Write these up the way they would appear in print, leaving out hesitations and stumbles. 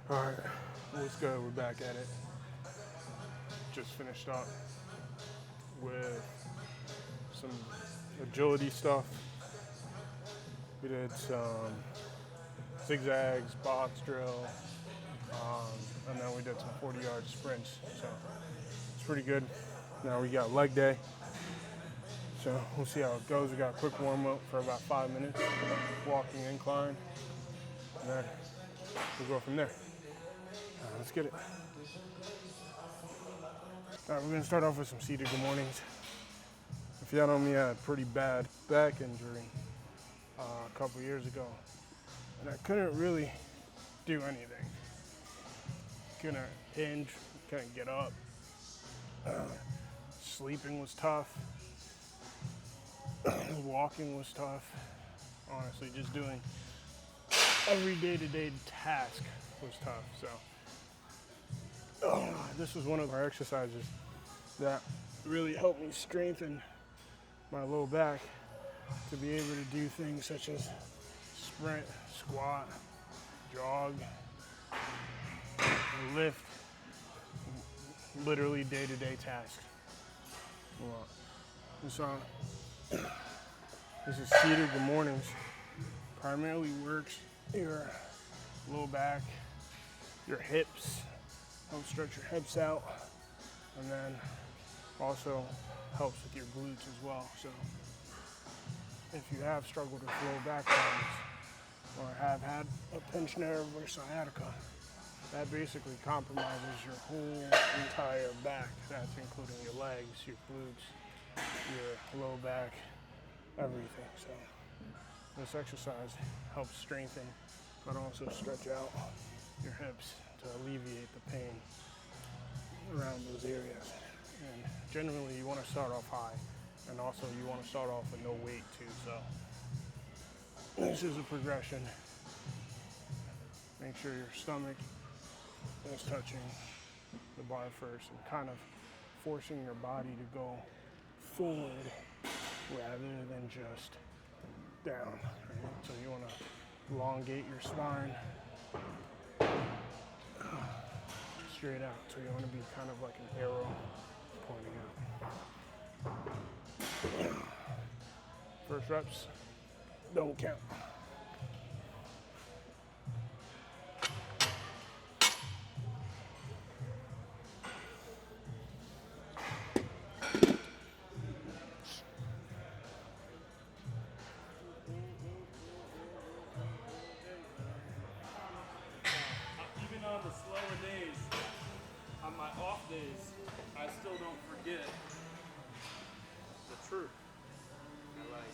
All right, what's good? We're back at it. Just finished up with some agility stuff. We did some zigzags, box drill, and then we did some 40-yard sprints. So it's pretty good. Now we got leg day. So we'll see how it goes. We got a quick warm up for about 5 minutes, walking incline, and then we'll go from there. Let's get it. All right, we're gonna start off with some seated good mornings. If you don't know me, I had a pretty bad back injury a couple years ago, and I couldn't really do anything. Couldn't hinge, couldn't get up. Sleeping was tough. Walking was tough. Honestly, just doing every day-to-day task was tough. So this was one of our exercises that really helped me strengthen my low back to be able to do things such as sprint, squat, jog, lift, literally day-to-day tasks. So this is seated good mornings. Primarily works your low back, your hips, help stretch your hips out, and then also helps with your glutes as well. So if you have struggled with low back problems or have had a pinched nerve or sciatica, that basically compromises your whole entire back. That's including your legs, your glutes, your low back, everything. So this exercise helps strengthen but also stretch out your hips to alleviate the pain around those areas. And generally you want to start off high, and also you want to start off with no weight too. So this is a progression. Make sure your stomach is touching the bar first and kind of forcing your body to go forward rather than just down. Right? So you want to elongate your spine straight out. So you want to be kind of like an arrow pointing out. First reps don't count. Even on the slower days, on my off days, I still don't forget the truth. Like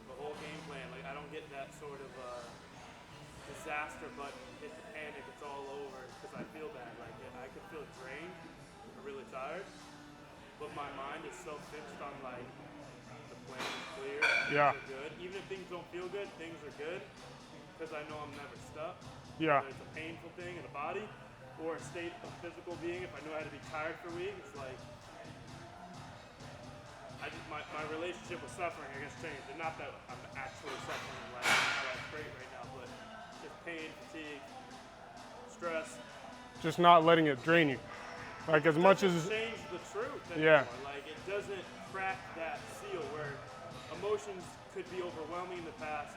the whole game plan. Like I don't get that sort of disaster button, hit the panic, it's all over because I feel bad. Like I could feel drained or really tired, but my mind is so fixed on like the plan is clear, Yeah. things are good. Even if things don't feel good, things are good. Because I know I'm never stuck. Yeah. Whether it's a painful thing in the body or a state of physical being. If I knew I had to be tired for a week, it's like my relationship with suffering, I guess, changed. And not that I'm actually suffering like my life's great right now, but just pain, fatigue, stress. Just not letting it drain you. Like as much as Change the truth anymore. Yeah. Like it doesn't crack that seal where emotions could be overwhelming in the past,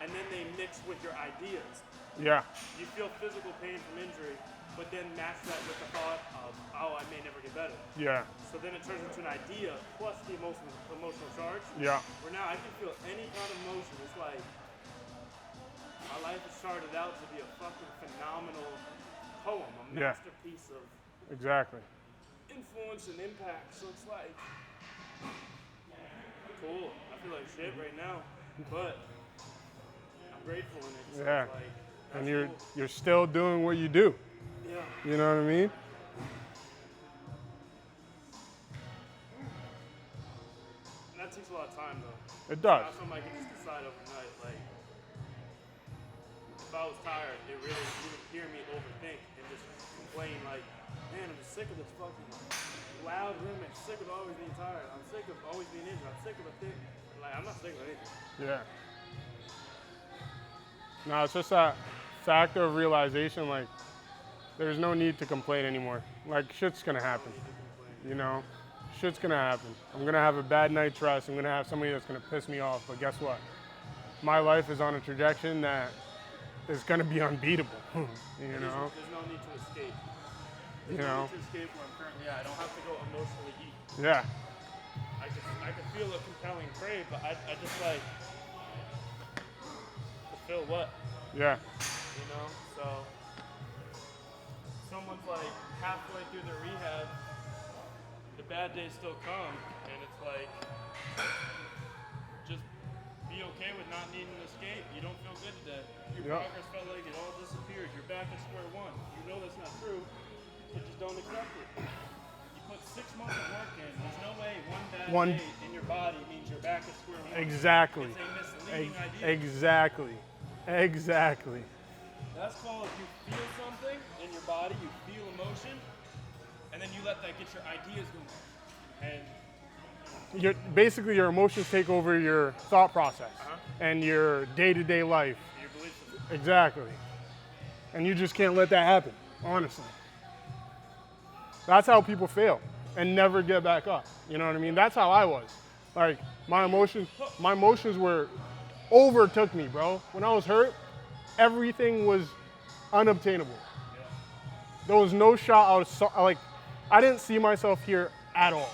and then they mix with your ideas. Yeah. You feel physical pain from injury, but then match that with the thought of, oh, I may never get better. Yeah. So then it turns into an idea plus the emotional charge. Yeah. Where now I can feel any kind of emotion. It's like my life is charted out to be a fucking phenomenal poem, a masterpiece of Exactly. influence and impact. So it's like cool. I feel like shit right now, but I'm grateful in it. So Yeah. it's like, And that's you're cool. you're still doing what you do. Yeah. You know what I mean? And that takes a lot of time though. It does. Not something I can just decide overnight. Like, if I was tired, it really, you would hear me overthink and just complain like, man, I'm just sick of this fucking loud room. I'm sick of always being tired. I'm sick of always being injured. I'm sick of a thing. Like, I'm not sick of anything. Yeah. No, it's just that factor of realization, like, there's no need to complain anymore. Like, shit's gonna happen, you know? Shit's gonna happen. I'm gonna have a bad night's rest. I'm gonna have somebody that's gonna piss me off, but guess what? My life is on a trajectory that is gonna be unbeatable, you know? There's no need to escape. You There's no know? need to escape where I'm currently at. I don't have to go emotionally eat. Yeah. I could feel a compelling crave, but I just like, fulfill what? Yeah. You know? So, someone's like halfway through their rehab, the bad days still come, and it's like, just be okay with not needing to escape. You don't feel good today. Your progress felt like it all disappeared. You're back at square one. You know that's not true, so just don't accept it. You put 6 months of work in. There's no way one bad day in your body means you're back at square one. Exactly. It's a misleading idea. Exactly. Exactly. That's called you feel something in your body, you feel emotion, and then you let that get your ideas going. And Basically your emotions take over your thought process and your day-to-day life. your belief system. Exactly. And you just can't let that happen, honestly. That's how people fail and never get back up. You know what I mean? That's how I was. Like, my emotions were overtook me, bro. When I was hurt, everything was unobtainable. Yeah. There was no shot. I didn't see myself here at all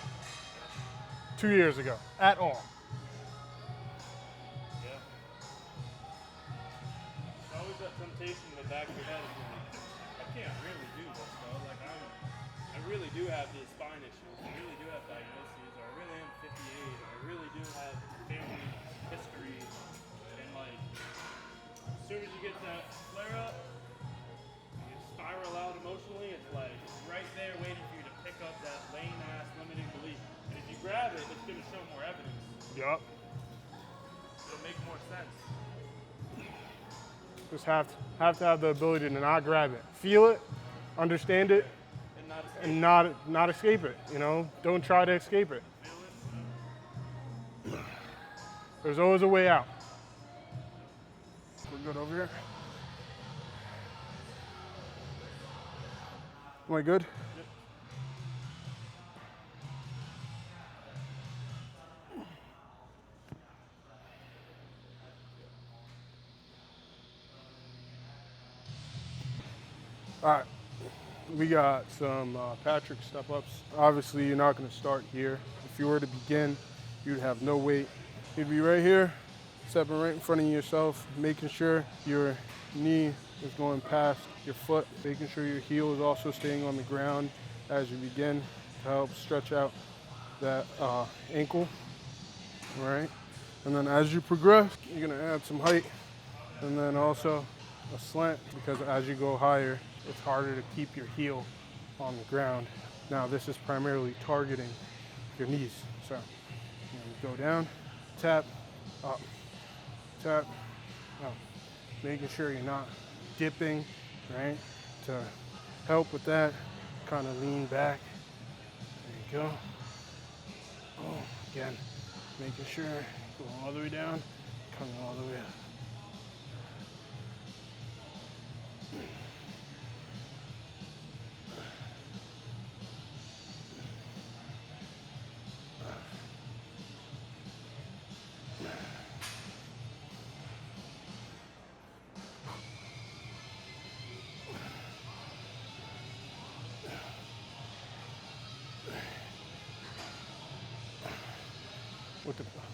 2 years ago, at all. Yeah. There's always that temptation in the back of your head of like, I can't really do this though. Like I really do have these spine issues. I really do have diagnoses. Or I really am 58. Or I really do have family history. And like, as soon as you get that flare up, you spiral out emotionally. It's like right there waiting for you to pick up that lame ass limiting belief. And if you grab it, it's gonna show more evidence. Yup. It'll make more sense. Just have to have the ability to not grab it. Feel it, understand it, And not escape. and not escape it. You know, don't try to escape it. Feel it. There's always a way out. We're good over here. Am I good? All right, we got some Patrick step-ups. Obviously, you're not gonna start here. If you were to begin, you'd have no weight. You'd be right here, stepping right in front of yourself, making sure your knee is going past your foot, making sure your heel is also staying on the ground as you begin to help stretch out that ankle, all right? And then as you progress, you're gonna add some height and then also a slant, because as you go higher, it's harder to keep your heel on the ground. Now this is primarily targeting your knees. So you go down, tap, up, making sure you're not dipping, right? To help with that, kind of lean back. There you go. Oh, again, making sure, go all the way down, coming all the way up.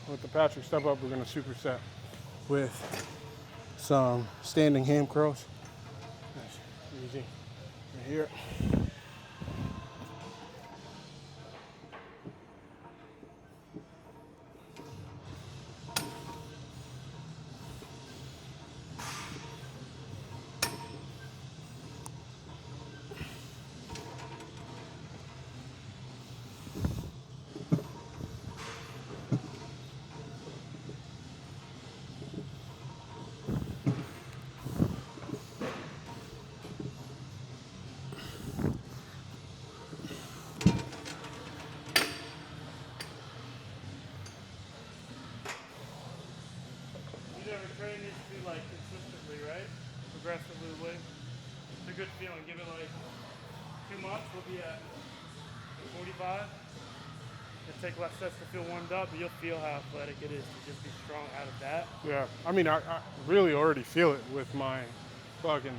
With the Patrick step up, we're gonna superset with some standing ham curls. That's easy. Right here. progressively away. It's a good feeling. Give it like 2 months, we'll be at 45. It'll take less sets to feel warmed up, but you'll feel how athletic it is to just be strong out of that. Yeah, I mean, I really already feel it with my fucking,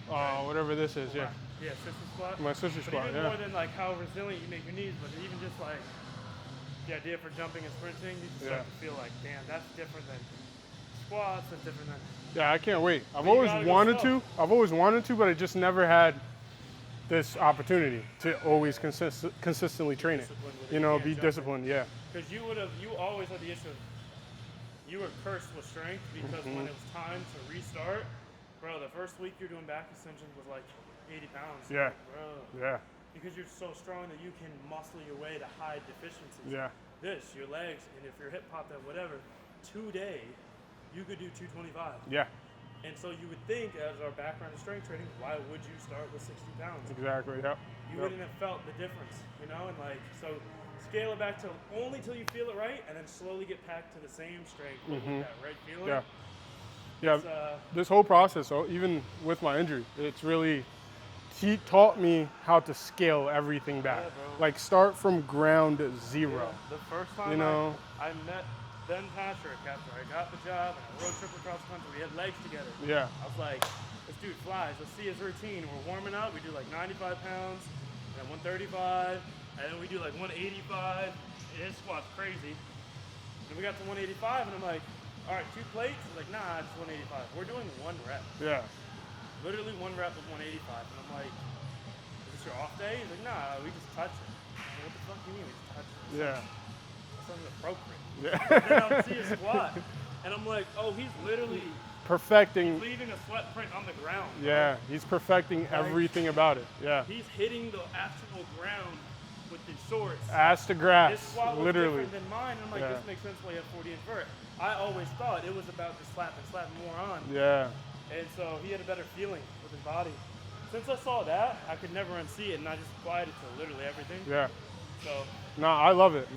whatever this is, yeah. Yeah, sister squat. My sister squat, but even yeah. more than like how resilient you make your knees, but even just like the idea for jumping and sprinting, you just start to feel like, damn, that's different than squats, that's different than. Yeah, I can't wait. I've you always gotta go wanted slow. to. I've always wanted to, but I just never had this opportunity to always consistently train it. Disciplined with it. You You know, can't be jump disciplined. Yeah. Because you always had the issue of, you were cursed with strength because when it was time to restart, bro, the first week you're doing back extensions with like 80 pounds. Yeah. Like, bro. Yeah. Because you're so strong that you can muscle your way to hide deficiencies. Yeah. This, your legs, and if your hip popped out, whatever, today, you could do 225. Yeah. And so you would think, as our background in strength training, why would you start with 60 pounds? Exactly. Yeah. You wouldn't have felt the difference, you know? And like, so scale it back to only till you feel it right, and then slowly get back to the same strength with that right feeling. Yeah. Yeah. This whole process, so even with my injury, it's really taught me how to scale everything back. Yeah, bro. Like start from ground zero. Yeah. The first time You know? I met Ben Patrick after I got the job and I rode triple cross country, we had legs together. Yeah. I was like, this dude flies. Let's see his routine. We're warming up. We do like 95 pounds, and then 135, and then we do like 185. His squat's crazy. Then we got to 185, and I'm like, all right, 2 plates? He's like, nah, just 185. We're doing 1 rep. Yeah. Literally 1 rep of 185. And I'm like, is this your off day? He's like, nah, we just touch it. I'm like, what the fuck do you mean we just touch it? Yeah. That sounds appropriate. Yeah. Then I'll see his squat, and I'm like, oh, he's literally Perfecting. leaving a sweat print on the ground. Yeah. He's perfecting everything about it. Yeah. He's hitting the actual ground with his shorts. Ass to His grass. squat was Literally. different than mine. And I'm like, Yeah. this makes sense why you have 40 invert. I always thought it was about just slapping more on. Yeah. And so he had a better feeling with his body. Since I saw that, I could never unsee it, and I just applied it to literally everything. Yeah. So No, I love it.